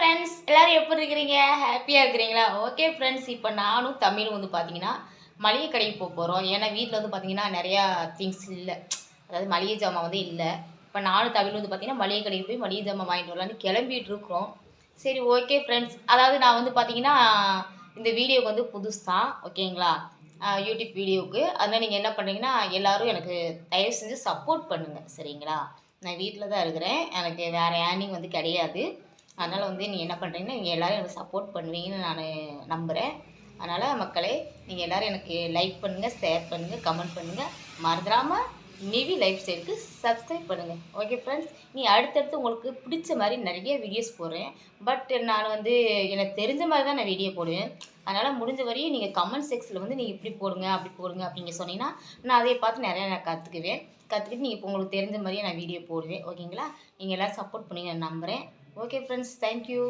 Friends எல்லோரும் எப்படி இருக்கிறீங்க? ஹாப்பியாக இருக்கிறீங்களா? ஓகே ஃப்ரெண்ட்ஸ், இப்போ நானும் தமிழும் வந்து பார்த்தீங்கன்னா மளிகை கடைக்கு போகிறோம். ஏன்னா வீட்டில் வந்து பார்த்தீங்கன்னா நிறையா திங்ஸ் இல்லை, அதாவது மளிகை ஜாமான் வந்து இல்லை. இப்போ நானும் தமிழ் வந்து பார்த்தீங்கன்னா மளிகை கடைக்கு போய் மளிகை ஜாமான் வாங்கிட்டு வரலான்னு கிளம்பிட்டு இருக்கிறோம். சரி ஓகே ஃப்ரெண்ட்ஸ், அதாவது நான் வந்து பார்த்தீங்கன்னா இந்த வீடியோவுக்கு வந்து புதுசு தான், ஓகேங்களா? யூடியூப் வீடியோவுக்கு. அதனால் நீங்கள் என்ன பண்ணுறீங்கன்னா எல்லோரும் எனக்கு தயவு செஞ்சு சப்போர்ட் பண்ணுங்கள், சரிங்களா? நான் வீட்டில் தான் இருக்கிறேன், எனக்கு வேறு ஏர்னிங் வந்து கிடையாது. அதனால் வந்து நீங்கள் என்ன பண்ணுறீங்கன்னா நீங்கள் எல்லோரும் எனக்கு சப்போர்ட் பண்ணுவீங்கன்னு நான் நம்புகிறேன். அதனால் மக்களே, நீங்கள் எல்லோரும் எனக்கு லைக் பண்ணுங்கள், ஷேர் பண்ணுங்கள், கமெண்ட் பண்ணுங்கள். மறந்துடாமல் நிவி லைஃப் ஸ்டைலுக்கு சப்ஸ்கிரைப் பண்ணுங்கள். ஓகே ஃப்ரெண்ட்ஸ், நீ அடுத்தடுத்து உங்களுக்கு பிடிச்ச மாதிரி நிறைய வீடியோஸ் போடுறேன். பட் நான் வந்து எனக்கு தெரிஞ்ச மாதிரி தான் நான் வீடியோ போடுவேன். அதனால் முடிஞ்ச வரையும் நீங்கள் கமெண்ட் செக்ஷனில் வந்து நீங்கள் இப்படி போடுங்க அப்படி போடுங்க அப்படிங்க சொன்னீங்கன்னா நான் அதை பார்த்து நிறையா நான் கற்றுக்கிட்டு நீங்கள் இப்போ உங்களுக்கு தெரிஞ்ச மாதிரியே நான் வீடியோ போடுவேன். ஓகேங்களா? நீங்கள் எல்லோரும் சப்போர்ட் பண்ணுவீங்க நான் நம்புகிறேன். Okay friends, thank you.